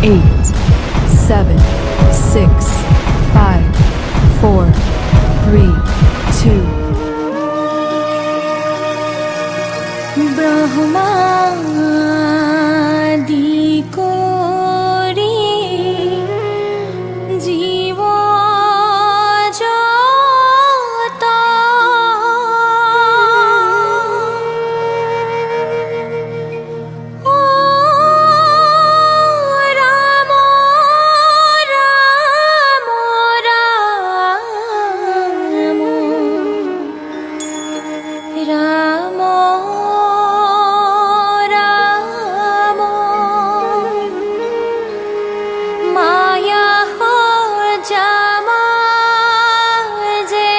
8, 7, 6, 5, 4, 3, 2. ব্রহ্মাদি করে জীব জগত ও রাম রাম রাম রাম মায়া হো জামা যে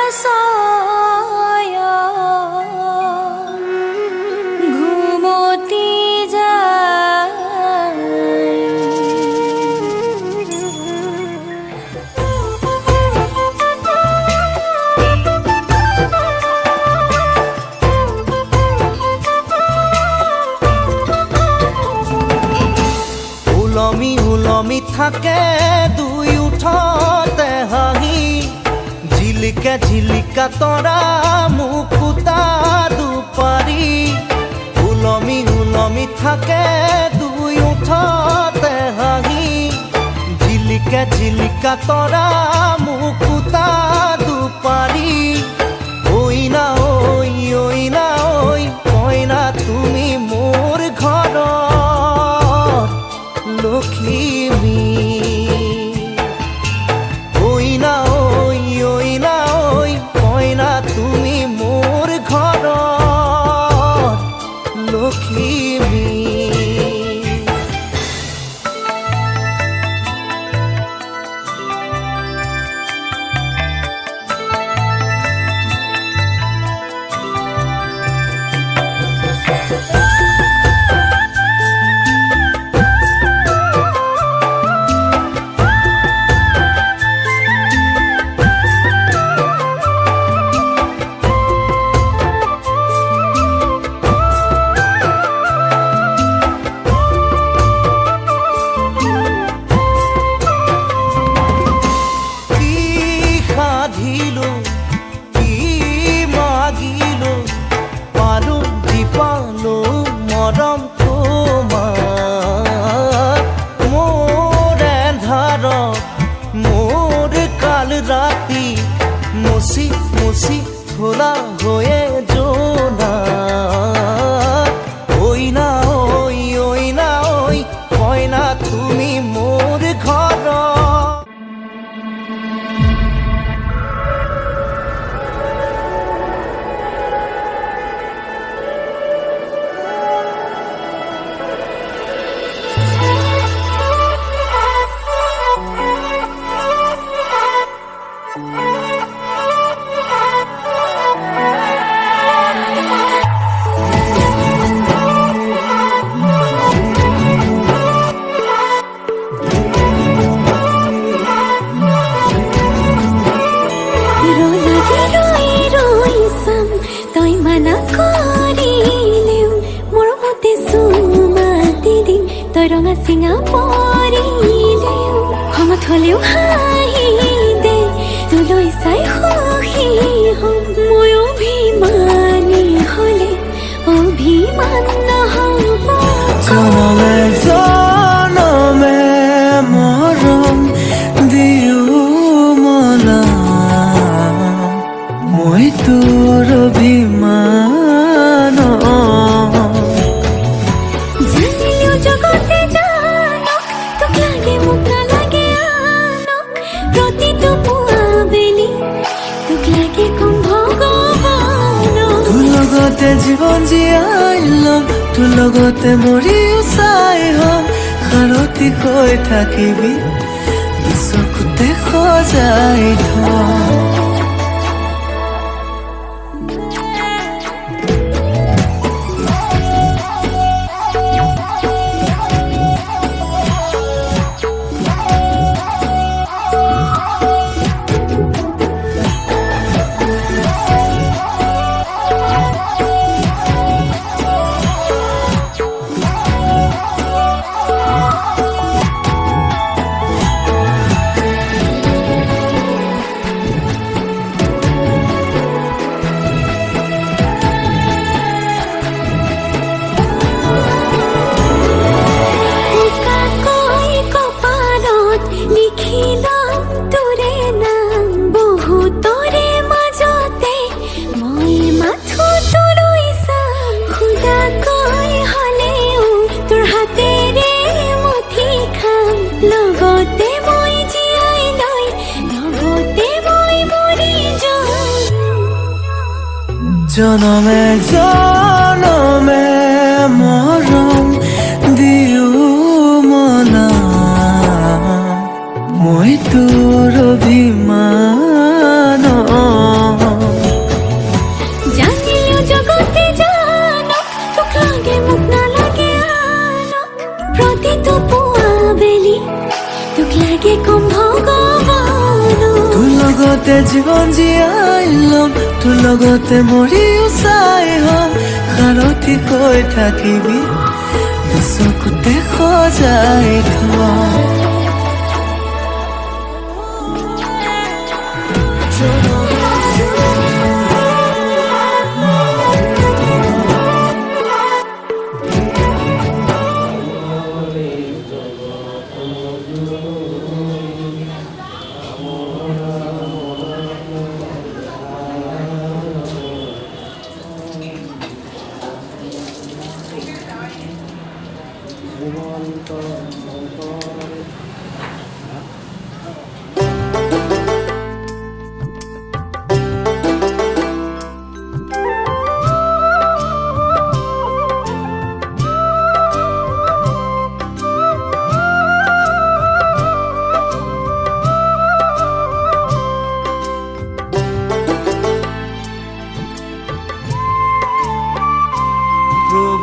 আসয় ঘুমতি যায় উলমি উলমি থাকে দুই উঠতে হাঁহি ঝিলিকা ঝিলিকা তৰা মুকুতা দুপাৰি উলমি উলমি থাকে দুই উঠতে হাঁহি ঝিলিকা ঝিলিকা তৰা মুকুতা দুপাৰি ঐ না ঐ কইনা তুমি মোৰ ঘৰত লখিমী ঐ না কইনা তুমি মোৰ ঘৰত লখিমী সাধিলো কি মাগিলো পালো দিপালো মৰম তোমাৰ মোৰ এন্ধাৰ মোৰ কাল ৰাতি মুচি মুচি থোলা হৈয়ে জোনা ঐ না কইনা তুমি মোৰ ঘৰত ৰঙা চিঙা পৰিলে খঙত হলেও হাঁহি দে তোলৈ চাই সুখী হম মই অভিমানী হলে অভিমান নহব জনমে জনমে মৰম দিও মনা মই তোৰ অভিমান জানিলেও জগতে জানক তোক লাগে মোক নালাগে আনক প্ৰতিটো পুৱা বেলি তোক লাগে কম ভগৱানক তোৰ লগতে জীৱন জীয়াই ল'ম তোৰ লগতে মৰিও চাই হ'ম সাৰথি হৈ থাকিবি চকুতে সজাই থম জনমে জনমে মৰম দিও মনা মই তোৰ অভিমান জানিলেও জগতে জানক তোক লাগে মোক নালাগে আনক প্ৰতিটো পুৱা বেলি তোক লাগে কম ভগৱানক তোৰ লগতে জীৱন জীয়াই ল'ম তোৰ লগতে মৰিও চাই হ'ম সাৰথি কৈ থাকিবি চকুতে সজাই থম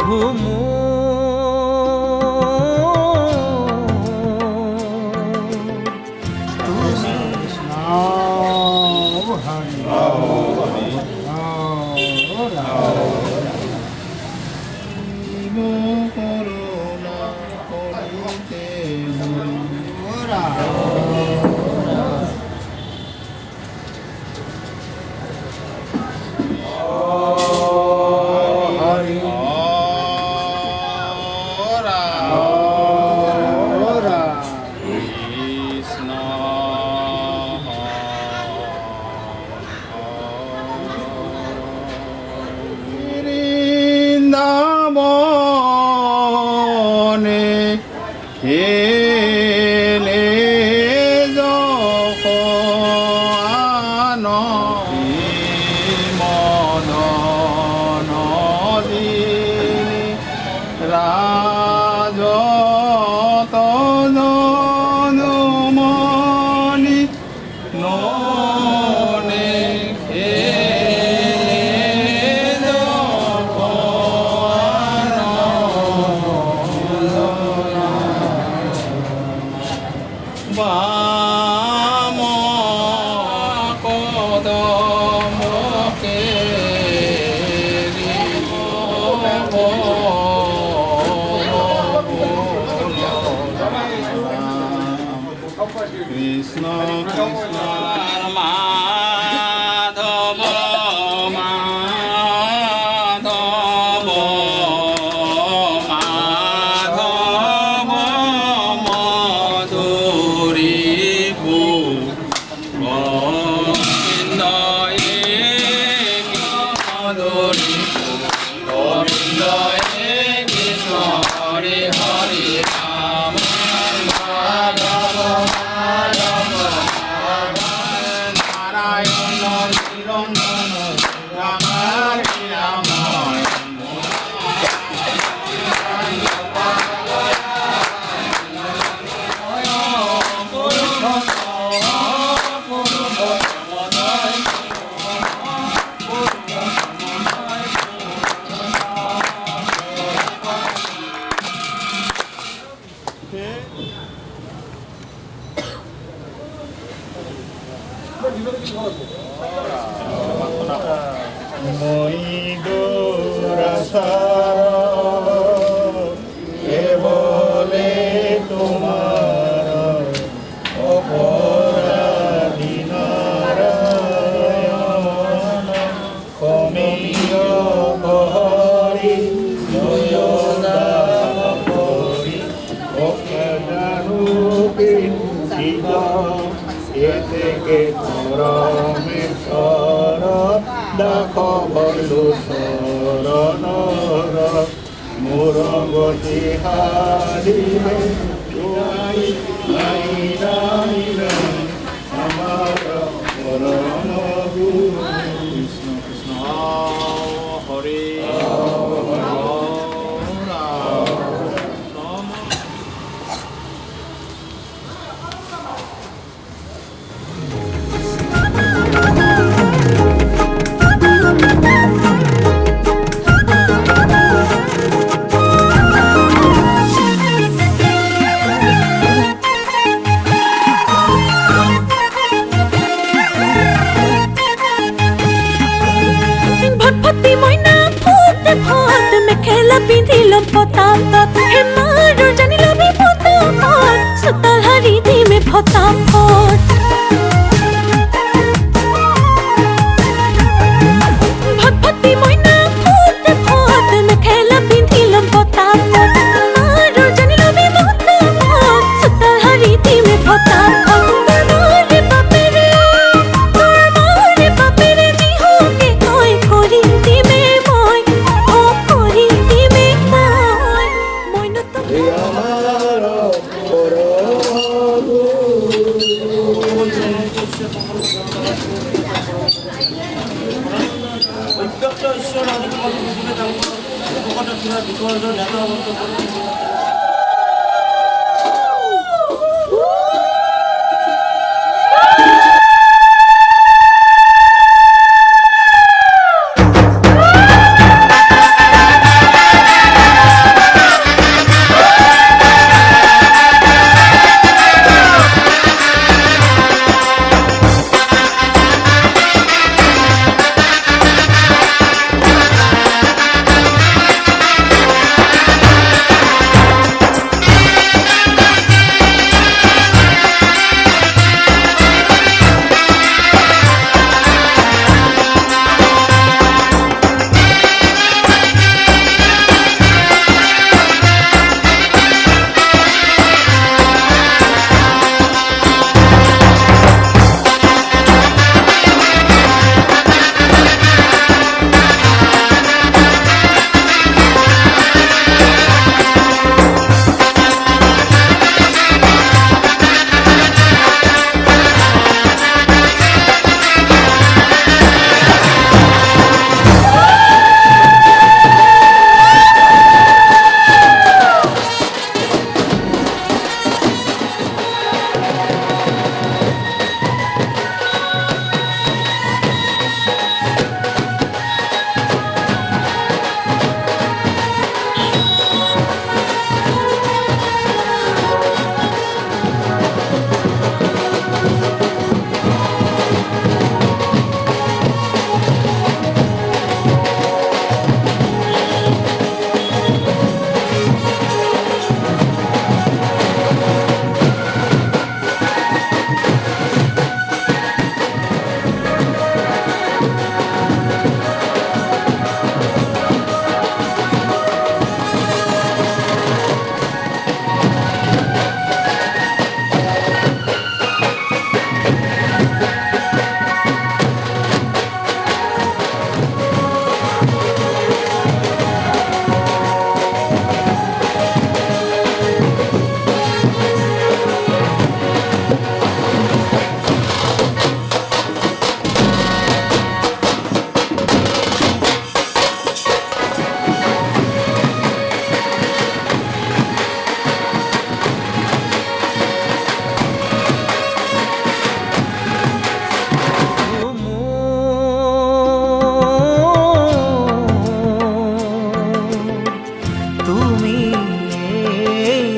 প্রভু বৃন্দাবনে খেলে যখন মদন দিনে রাজত জনমণি ননে বাম কদমকে কৃষ্ণ কৃষ্ণ মাধৱ মাধৱ মাধৱ মধুৰী গোবিন্দ মধুৰী গোবিন্দ কৃষ্ণ হৰি হৰি ৰাম মাধৱ মাধৱ নাৰায়ণ নিৰঞ্জন ৰাম হৰি ৰাম মই গোৰাচাৰ কেৱলে তোমাৰ অপৰাধী নাৰায়ণ কমিয় হৰি জয় দাম কৰি অকেদাৰূপী শিৱ এতেকে পৰমেশ্বৰ দাস বলো চৰণৰ মোৰ গতি হাৰিলে আমাৰ পৰম গুৰু কৃষ্ণ কৃষ্ণ মেখেলা পিন্ধি ল'ম পতাপত হে মাৰো জানি ল'বি পতাপত চোতাল হাৰি দিমে ফটাফট ভট ভটি মইনা ফুট ফুট মেখেলা পিন্ধি ল'ম পতাপত মাৰো জানি ল'বি পতাপত চোতাল হাৰি দিমে ফটাফট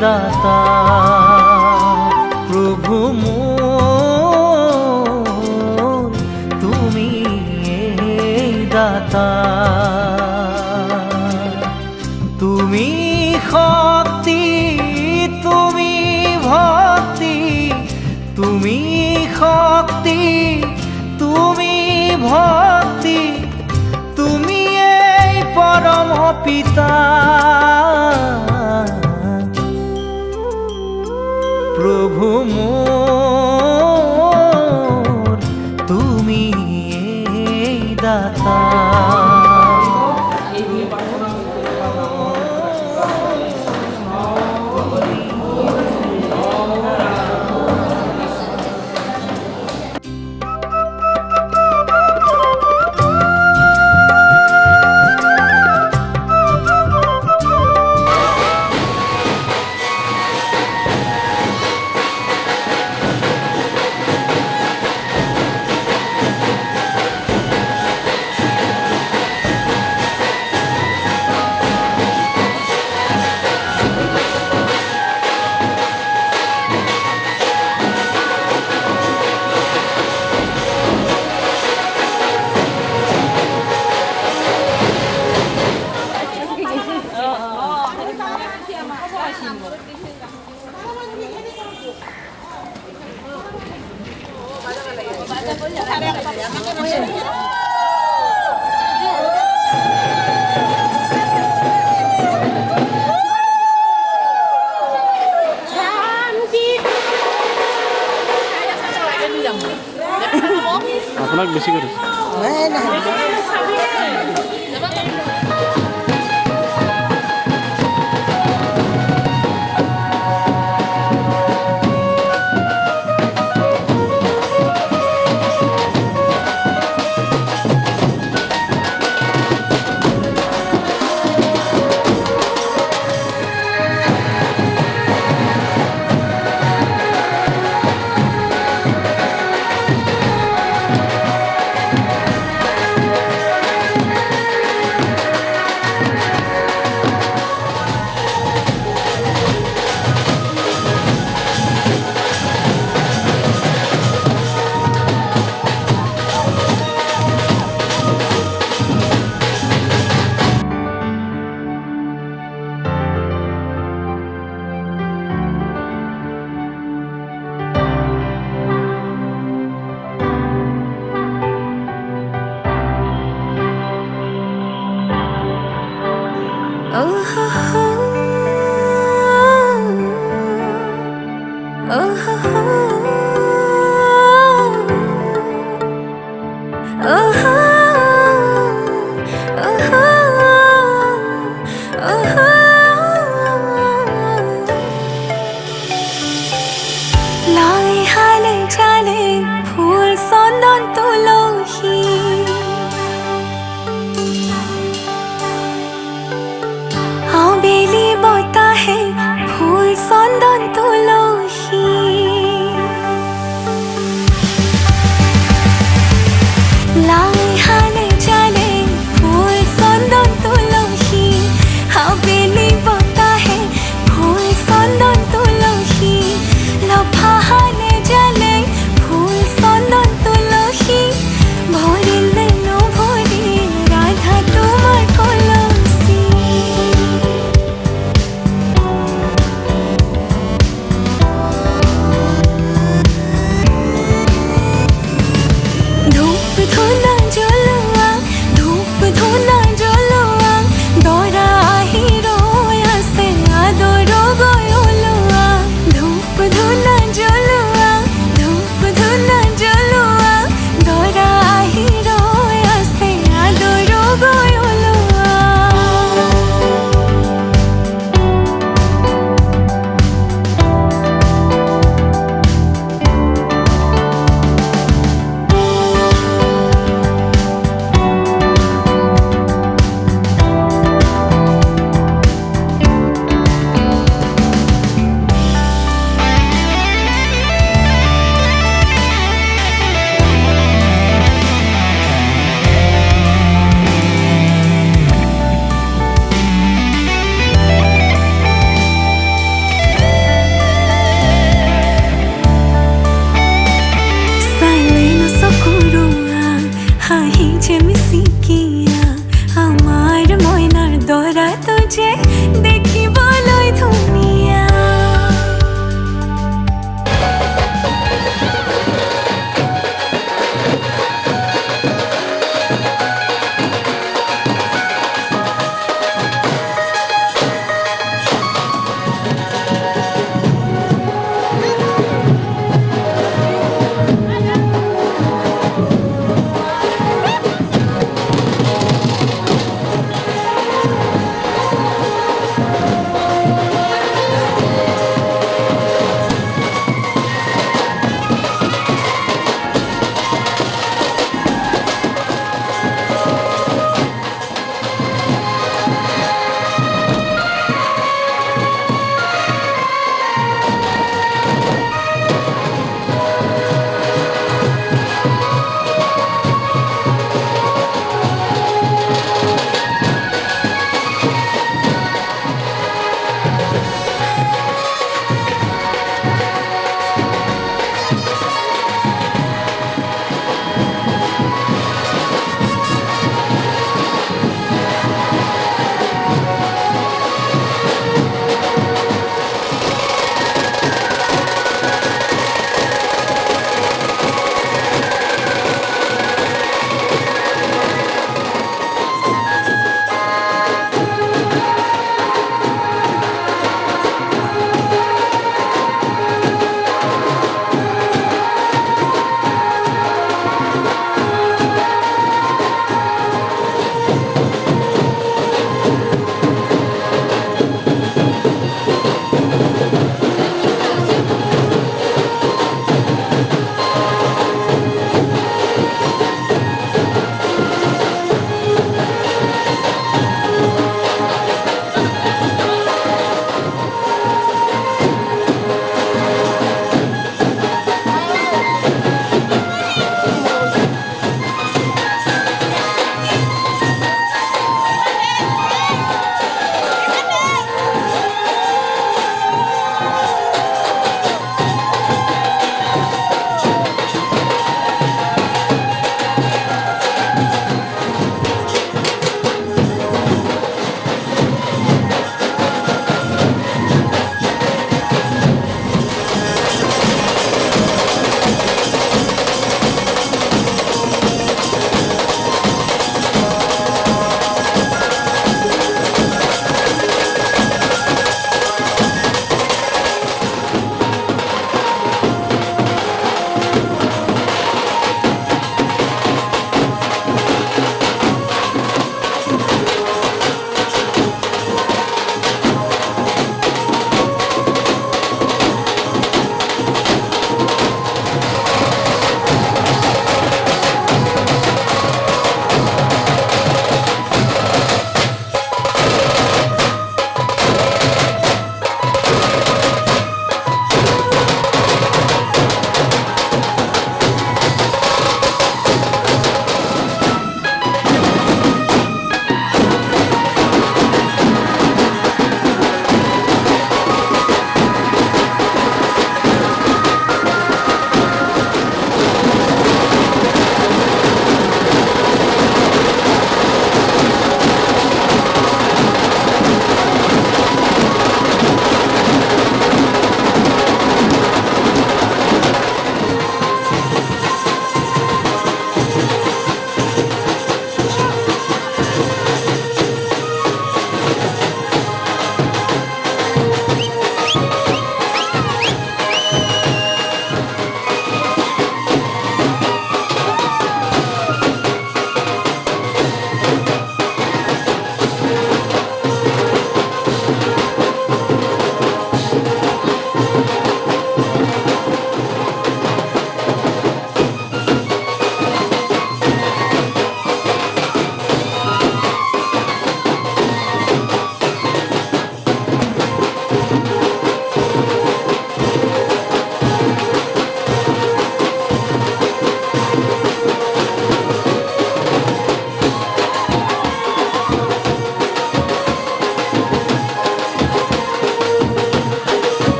दाता प्रभु मोर तुमी दाता तुमी शक्ति तुमी भक्ति तुमी शक्ति तुमी भक्ति तुमी परम पिता प्रभु मोर तुमी दाता আপোনাক বেছি কৰিছে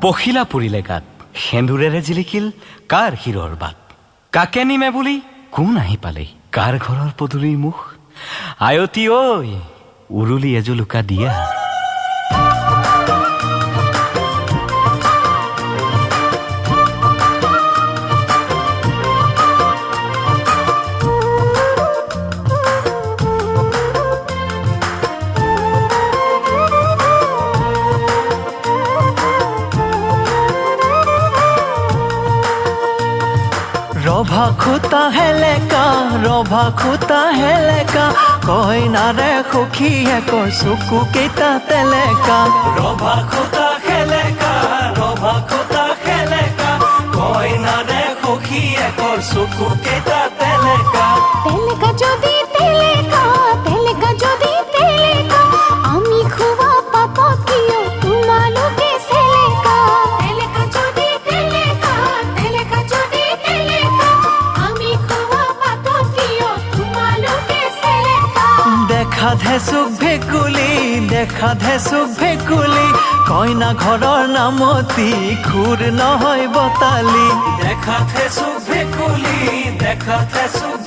পখিলা পৰিলে গাত সেন্দুৰেৰে জিলিকিল কাৰ শিৰৰ বাট কাকে নিমে বুলি কোন আহি পালেই কাৰ ঘৰৰ পদূলিৰ মুখ আয়তী ঐ উৰুলি এজোলুকা দিয়া ৰভা খুটা হেলেকা কইনাৰে সখীয়ে কৰ চকু কেইটা তেলেকা ৰভা খোটা খেলেকা কইনাৰে সখী একৰ চকু কেইটা তেলেকা তেলেকা যদি তেলেকা আমি খুবা পাপ কিয় তোমালোকে চেলেকা তেলেকা যদি তেলেকা আমি খুবা পাপ কিয় তোমালোকে চেলেকা দেখা ধেচুক ভেকুলি কইনা ঘৰৰ নামতি খুৰ নহয় বতালি দেখা থেচু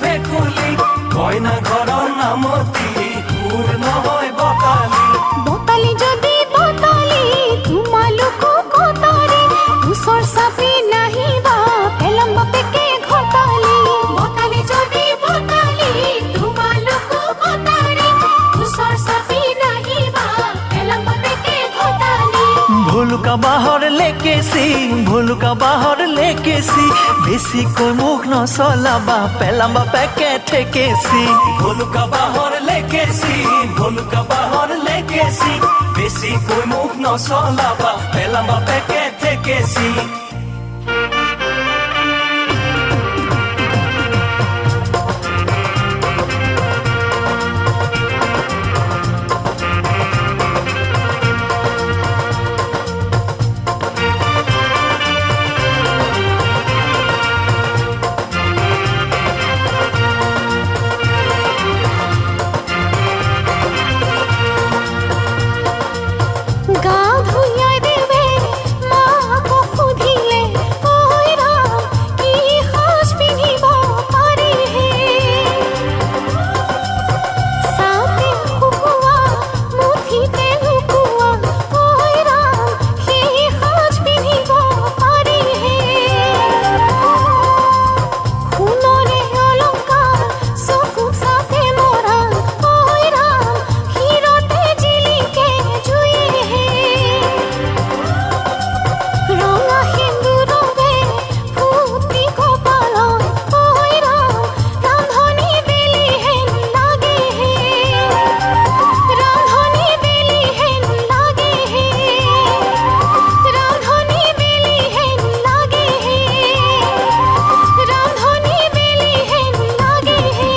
ভেকুলি কইনা ঘৰৰ নামতি সুৰ নহয় বকালি বতালি যদি বতালি তোমালোকো কটাৰি ওচৰ চাপি নাহিবা পেলাম বাপেকে ঘটালি বতালি যদি বতালি তোমালোকো কটাৰি ওচৰ চাপি নাহিবা পেলাম বাপেকে ঘটালি ভুলুকা বাহৰ লেকেছি বেছিকৈ মুখ নচলাবা পেলাম বাপেকে ঠেকেছি ভুলুকা বাহৰ লেকেছি বেছিকৈ মুখ নচলাবা পেলাম বাপেকে ঠেকেছি গা ধুইয়াই দেবে মাকো সুধিলে ঐ ৰাম কি সাজ পিন্ধিব পাৰি হে চাতে শুকুৱা মুঠিতে লুকুৱা ঐ ৰাম সেই সাজ পিন্ধিব পাৰি হে সোণৰে অলংকাৰ চকুত চাপে মৰা ঐ ৰাম শিৰতে জিলিকে জুয়ে হে ৰঙা সেন্দুৰৰে ফুটি কপালত ঐ ৰাম ৰান্ধনি বেলি হেন লাগে হে ৰান্ধনি বেলি হেন লাগে হে ৰান্ধনি বেলি হেন লাগে হে ৰান্ধনি বেলি হেন লাগে হে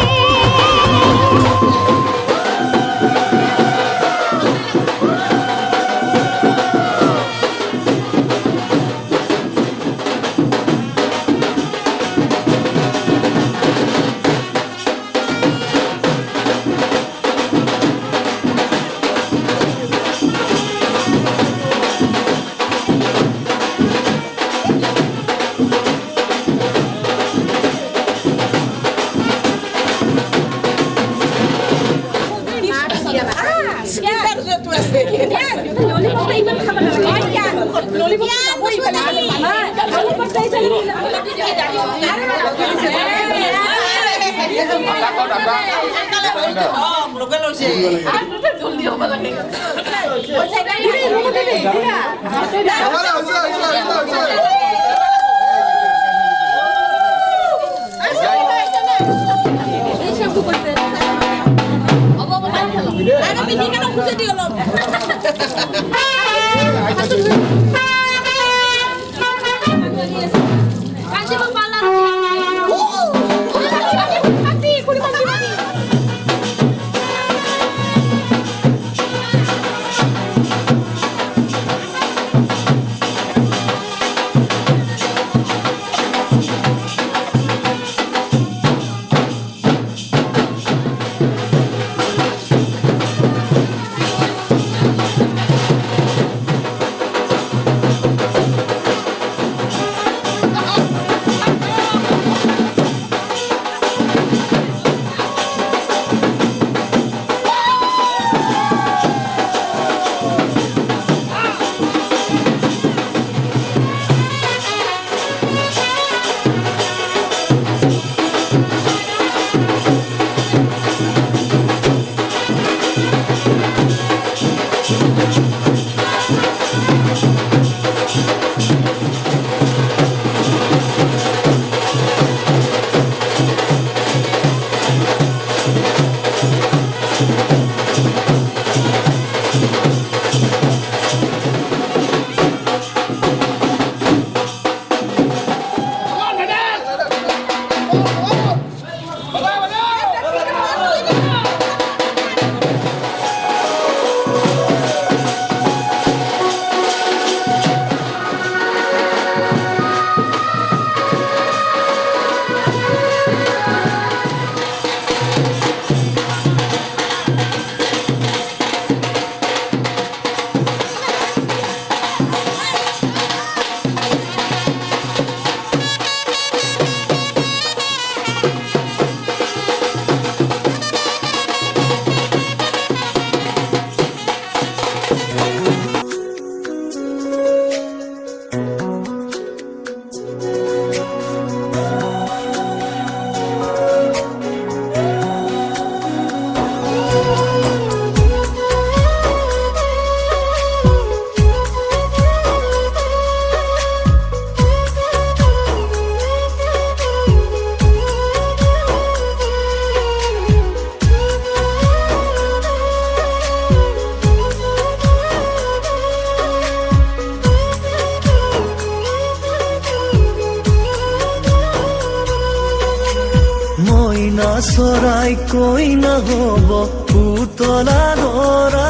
কইনা চৰাই কইনা হ'ব পুতলা দৰা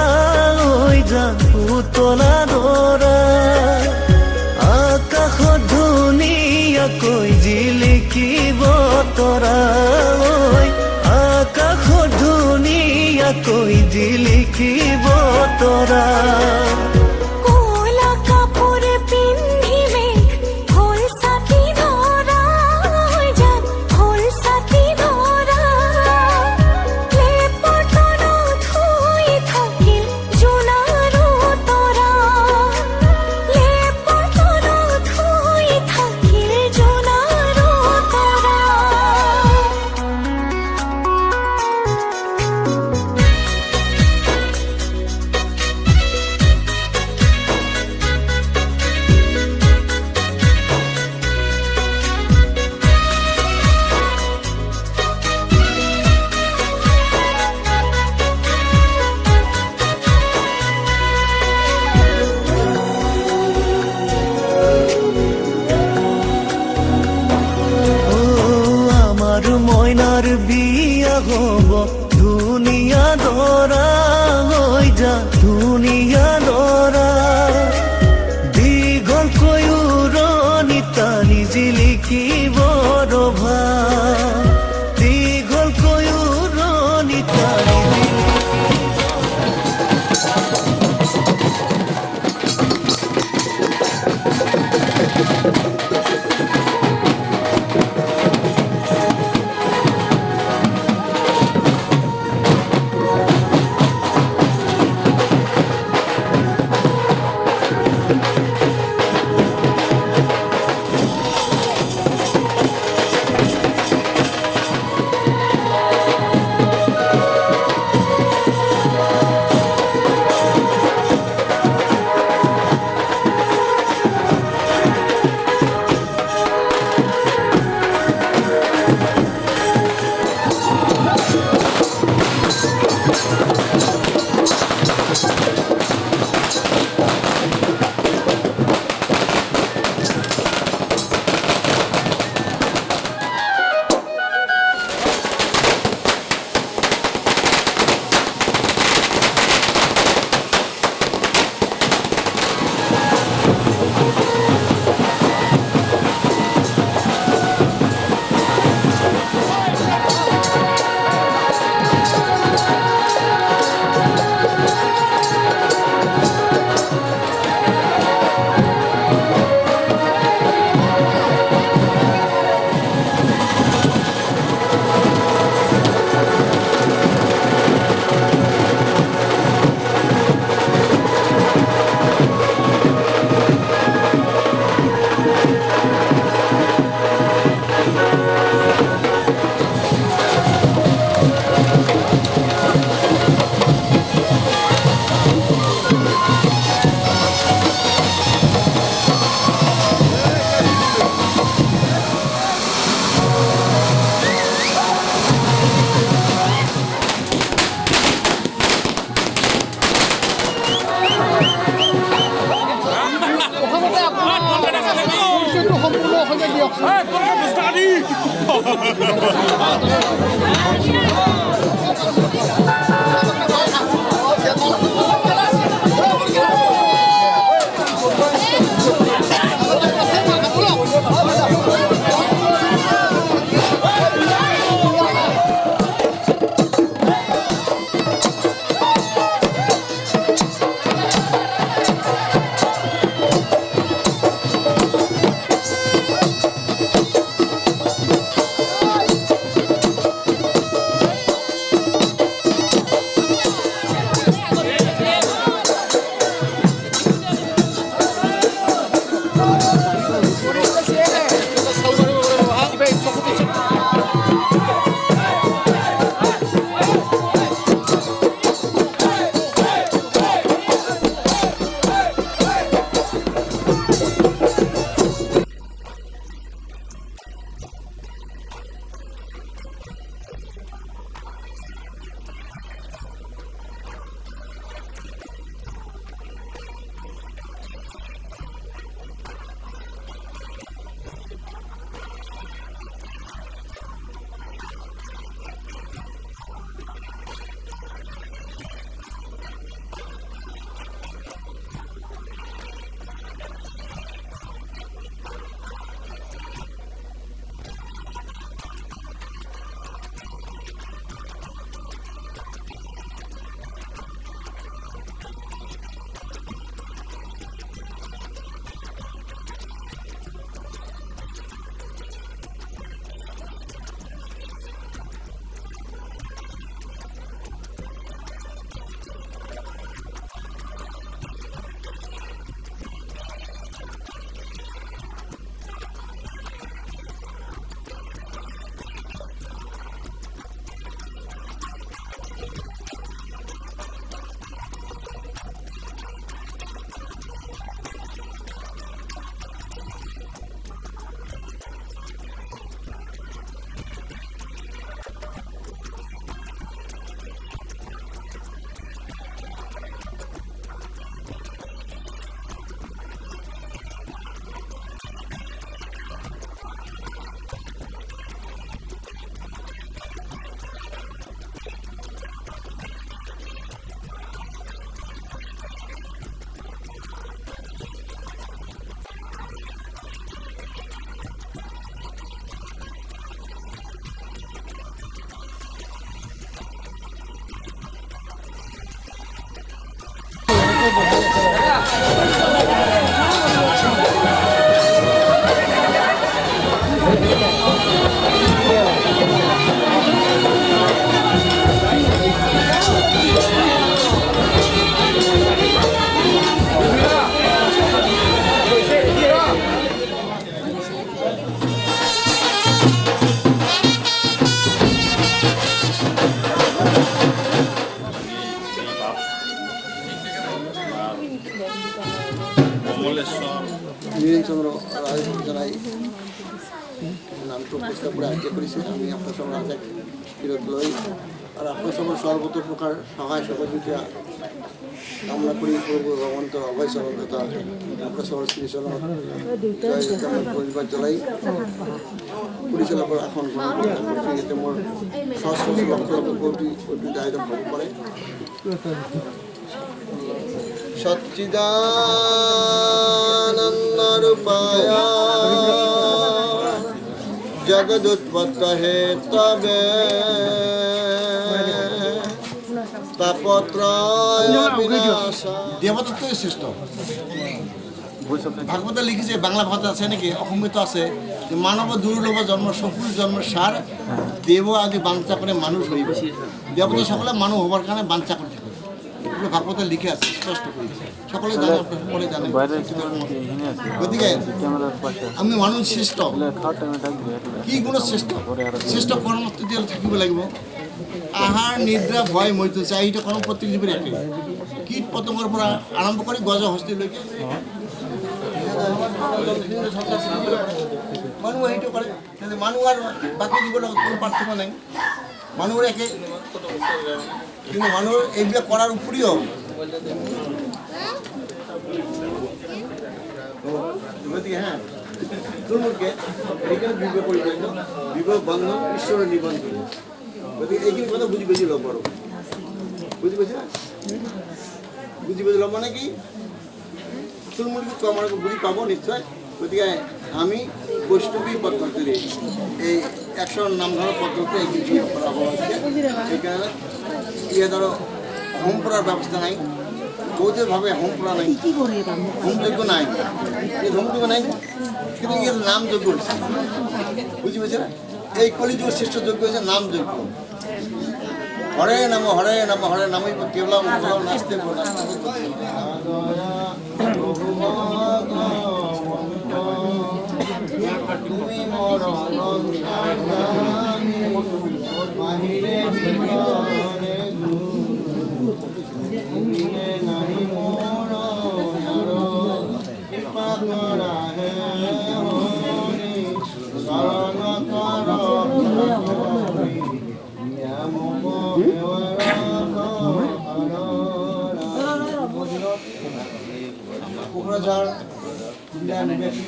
লৈ যাম পুতলা দৰা আকাশত ধুনীয়াকৈ জিলিকিব তৰা ঐ আকাশত ধুনীয়াকৈ জিলিকিব তৰা কোলা কাপোৰ পিন্ধিলে হ'ল ছাতি ধৰা হৈ যাম হ'ল ছাতি ধৰা লেপৰ তলত শুই থাকিল জোনাৰো তৰা লেপৰ তলত শুই থাকিল জোনাৰো তৰা আমাৰ ময়নাৰ বিয়া হব ধুনিয়া দৰা হৈ যা ধুনিয়া দৰা দীঘল কয়ুৰণি টানি জিলিকিব ৰভা দীঘল কয়ুৰণি টানি নীরেনচন্দ্র রায় জানাই নামটো পুস্তক করে আজ্ঞা করেছি আমি আপনার সব রাজা ফিরত লই আর আপনার সব সর্বত প্রকার সহায় সহযোগিতা কামনা করি প্রভু ভগবন্ত অভয় চরণ তথা আপনার সবার শ্রীচরণ পরিবার চলাই পরিচালক এখন এতে মোর সহস্র লক্ষ লক্ষ কোটি কোটি আয়োজন করে সচ্চিদানন্দরূপায় জগদুৎপত্তয়ে তবে তাপত্রয় বিনাশায় দেবদত্ত শ্রেষ্ঠ ভাগবত লিখেছে বাংলা ভাষা আছে নাকি অসমীয়া আছে মানব দুর্লভ জন্ম সফল জন্ম সার দেব আদি বাঞ্ছা করে মানুষ হইব দেবতা সকলে মানুষ হবার কারণে বাঞ্ছা করে থাকে ভাগবত লিখে আছে স্পষ্ট করে সকলে জানে সকলে জানে গতিকে আমি মানুষ শ্রেষ্ঠ কি গুণ শ্রেষ্ঠ শ্রেষ্ঠ কর্মত্ব দিয়ে থাকিব লাগিব আহাৰ নিদ্ৰা ভয় মৃত্যু চাৰিটা কৰ্ম প্ৰত্যেক জীৱৰে একে কীট পতংগৰ পৰা আৰম্ভ কৰি গজ হস্তিলৈকে মানুহে সেইটো কৰে মানুহ আৰু বাকী জীৱৰ লগত কোনো পাৰ্থক্য নাই মানুহৰ একে কিন্তু মানুহৰ এইবিলাক কৰাৰ উপৰিও গতিকে হ্যাঁ তোমলোকে এইখানে বিবাহ কৰিব বিবাহ বন্ধন ঈশ্বৰৰ নিবন্ধন গতিকে এইখিনি কথা বুজি বুজি ল'ব পাৰোঁ বুজি পাইছে বুজি বুজি ল'ব মানে কি থুলমূলকৈ কোৱা মানুহক বুজি পাব নিশ্চয় গতিকে আমি বৈষ্ণৱী পদ্ধতিৰে এই 100 নাম ধৰা পদ্ধতি এইখিনি কৰা হ'ব সেইকাৰণে ইয়ে ধরো হোম পড়ার ব্যবস্থা নাই বৌদ্ধভাবে হোম পড়া নাই হোমযজ্ঞ নাই হোমযজ্ঞ নাই কিন্তু ইয়ে নাম যজ্ঞ হচ্ছে বুঝি পেয়েছে না এই কলিযুগ শ্রেষ্ঠ যজ্ঞ হচ্ছে নাম যজ্ঞ হরে নাম হরে নাম হরে নামই কেবলাম নাচতে তুমি মোর বাহিরে নাহি মোর কৃপা করা হে শরণ কর কোকরাঝাড় জিলা নিবাসী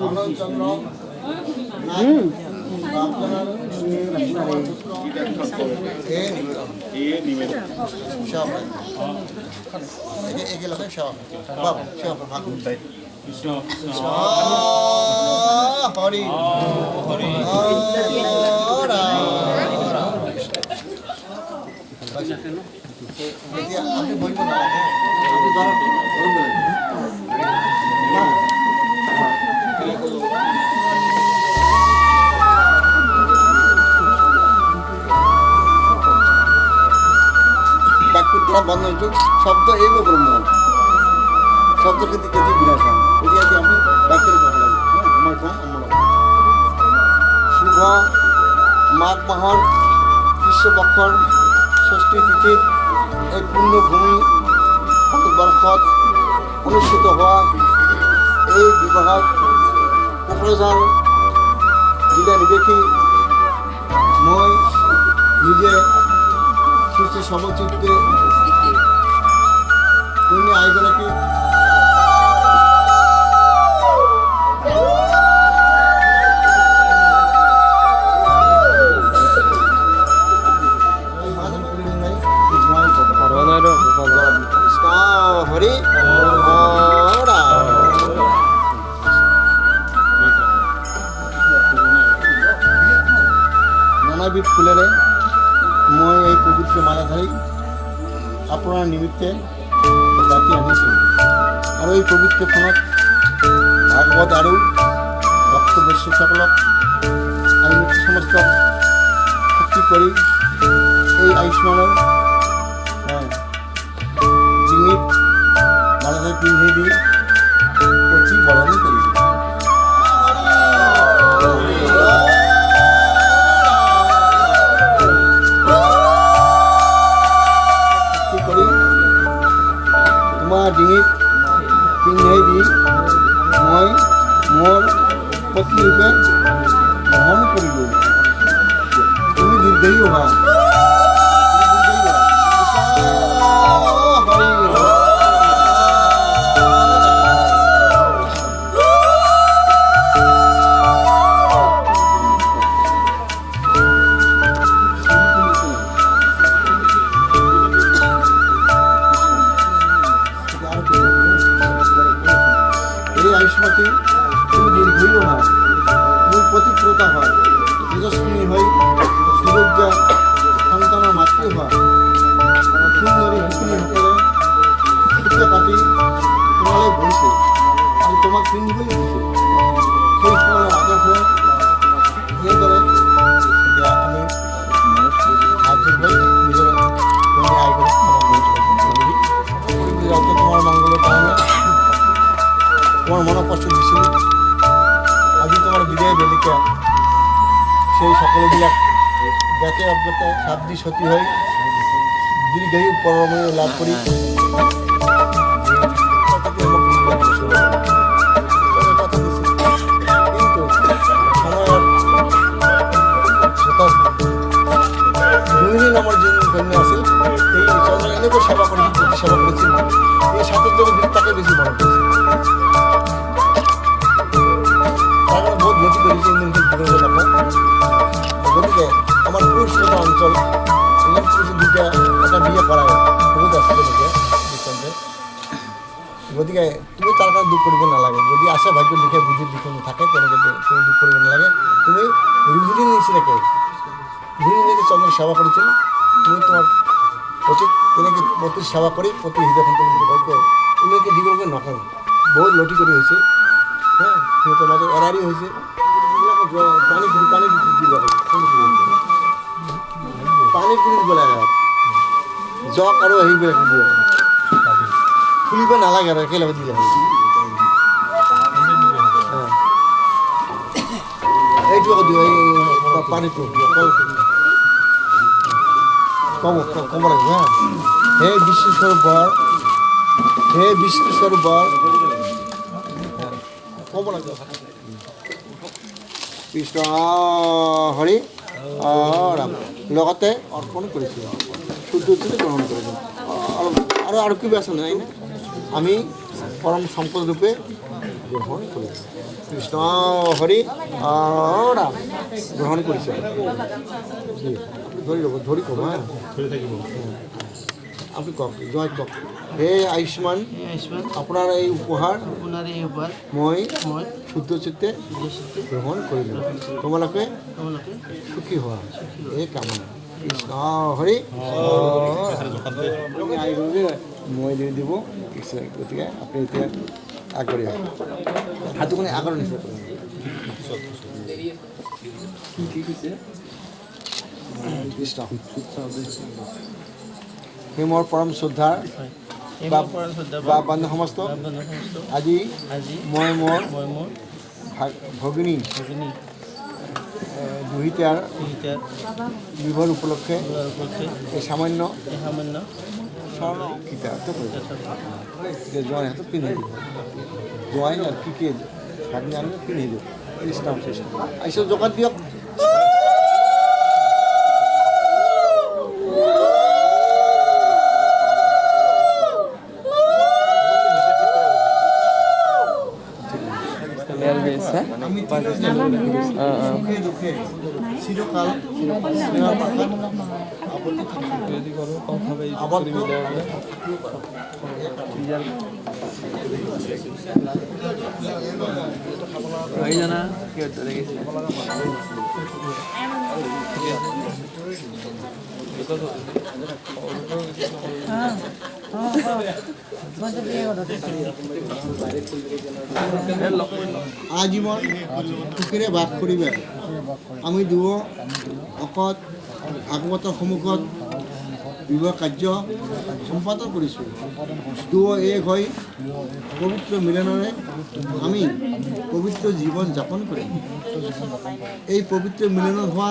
আনন্দচন্দ্র হরি হরি আপনি বলব না বন্ধ শব্দ এব ব্রহ্ম শব্দ কিন্তু কেজি বিনাশান এটি আজকে আমি বাক্যের কথা আমার কম আমার শুভ মাঘ মাহর কৃষ্ণপক্ষর ষষ্ঠী তিথির এই পুণ্যভূমি ভারতবর্ষত অনুষ্ঠিত হওয়া এই বিবাহত কোকরাঝার জিলা নিবাসী মই নিজে সুস্থ সমচিত্তে কন্যা আইগৰাকী হৰি নানাবিধ ফুলেৰে মই এই পবিত্ৰ মালা ধৰি আপোনাৰ নিমিত্তে জাতি আনিছোঁ আৰু এই পবিত্ৰখনত ভাগৱত আৰু ভক্ত বৈষ্ণৱসকলক আমি সমস্ত শক্তি কৰি এই আয়ুষ্মানৰ ডিঙিত মালা ধৰি পিন্ধি দি প্ৰতি বৰণি কৰিছোঁ ডিঙিত শক্তি ৰূপে গ্ৰহণ কৰিব তুমি দীৰ্ঘায়ু হোৱা আয়ুষ্মতী তুমি দীর্ঘায়ু হয় তুমি প্রতিক্রতা হয় তেজস্বিনী হই সুযোগ্যা সন্তানের মাতৃ হয় সুন্দরী শিপিনী সকলে সূর্য কাটি তোমালে বইছে আৰু তোমাক পিন্ধিবলৈ দিছে সেই সকলৰ আদৰ্শ সেইদৰে এতিয়া আমি হাত ধৰি নিজৰ তুমি আই কৰি খাব পাৰিছোঁ যাওঁতে তোমাৰ মংগলৰ কাৰণে তোমার মনে কষ্ট দিছিল আজি তোমার বিদায় বেলিকা সেই সকলবিলাক যাতে অজ্ঞতা সাবধি সতী হয় দীর্ঘায়ু পরময় লাভ করি কিন্তু সময়ের দুইদিন আমার যে কন্যা আছিল এই চন্দ্র এনেকৈ সেবা করেছিল প্রতি সেবা করেছিল এই সাথের জন্য তাকে বেশি মনে করেছিল বহুত গতি করেছে গতিকে আমার পুরুষ অঞ্চল দুইটা একটা বিয়ে করা বহুত আছে দৃষ্টান্তে গতিকে তুমি তার কারণে দুঃখ কৰিব নালাগে যদি আছে ভাগ্য লিখে বুদ্ধি লিখে থাকে তেনেকৈ তুমি দুঃখ কৰিব নালাগে তুমি ৰোহিণীৰ নিচিনাকৈ ৰোহিণীকে চন্দ্ৰ সেৱা কৰিছিল তুমি তোমাৰ প্ৰতি তেনেকৈ পতিৰ সেৱা কৰি প্ৰতি হৃদয়খন তোমাকে দীঘলকৈ নকওঁ বহুত লটি কৰি হৈছে হ্যাঁ সিহঁতৰ মাজত এৰাৰি হৈছে পানী দিব পানী গুলি দিব লাগে জক আৰু সেইবিলাক দিব খুলিব নালাগে আৰু একেলগে দিলে এইটো আকৌ দিওঁ এই পানীটো কম লাগিব হা হে বিষ্ণুস্বৰূপ বৰ হে বিষ্ণুস্বৰূপ বৰ ক'ব লাগিব কৃষ্ণ হৰি ৰাম লগতে অৰ্পণ কৰিছিল শুদ্ধতে গ্ৰহণ কৰিছিল আৰু কিবা আছে নাই আমি পৰম সম্পদ ৰূপে গ্ৰহণ কৰিছোঁ কৃষ্ণ হৰি ৰাম গ্ৰহণ কৰিছে ধৰি ল'ব ধৰি ক'ব হা ধৰি থাকিব আপুনি কওক জয় কওক হে আয়ুষ্মান আপোনাৰ এই উপহাৰ মই শুদ্ধ চিত্তে গ্ৰহণ কৰিলোঁ তোমালোকে সুখী হোৱা এই কামনা কৃষ্ণ হৰি মই দি দিব গতিকে আপুনি এতিয়া আগবাঢ়ি আহক হাতখনে আগৰ নিচিনা কৃষ্ণ সেই মোৰ পৰম শ্ৰদ্ধাৰ বা বান্ধৱ সমস্ত আজি মই মোৰ ভগিনী দুহিতাৰ বিবাহ উপলক্ষে এই সামান্য কিতাপটো জোঁৱাই হাতত পিন্ধি দিব জোঁৱাই আৰু কি ভাগিনী আনি পিন্ধি দিওঁ কৃষ্ণ কৃষ্ণ আহিছোঁ জোগাত দিয়ক সুখে দুখে চিরকাল আজীবন সুখেৰে বাস কৰিবা আমি দুয়ো অকত ভাগৱতৰ সন্মুখত বিবাহ কাৰ্য সম্পাদন কৰিছোঁ দুয়ো এক হৈ পবিত্ৰ মিলনেৰে আমি পবিত্ৰ জীৱন যাপন কৰিম এই পবিত্ৰ মিলনত হোৱা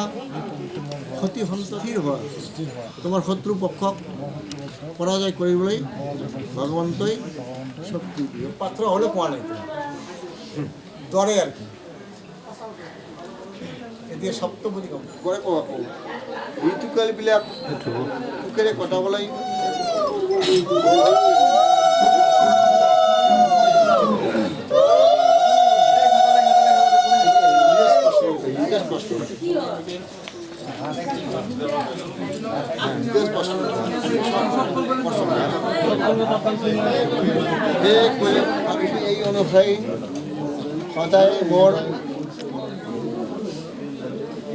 ক্ষতি স্থিৰ হোৱা তোমাৰ শত্ৰু পক্ষক পৰাজয় কৰিবলৈ ভগৱন্তই শক্তি দিয়ে পাত্ৰ হ'লে কোৱা নাই দৰে আৰু কি এতিয়া সপ্তপদী কম কৰে কওঁ আকৌ ঋতুকালবিলাক সুখেৰে কটাব লাগিব এই অনুসাৰী সদায় বৰ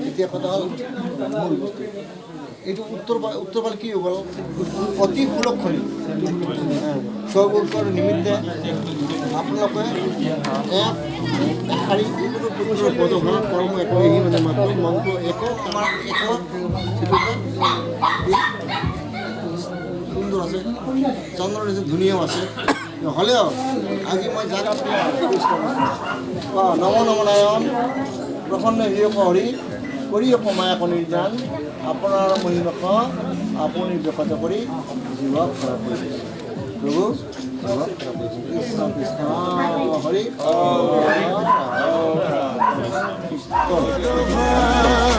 এতিয়া কথা হ'ল এইটো উত্তৰ ফালে কি হ'ব অতি সুলক্ষণী স্বৰ্গৰ নিমিত্তে আপোনালোকে শাৰী পদভ্ৰমণ কৰ্ম একো এই মানে মাত্ৰ মনটো একো আমাৰ একো সুন্দৰ আছে চন্দ্ৰ নিচে ধুনীয়াও আছে হ'লেও আজি মই যাক নম নম নাৰায়ণ প্ৰসন্ন হৃদয় হৰি কৰি মায়া কণীৰ দান আপোনাৰ মহিমাক আপুনি ব্যকত কৰি জীৱক খৰা কৰি প্ৰভু কৃষ্ণ কৃষ্ণ হৰি কৃষ্ণ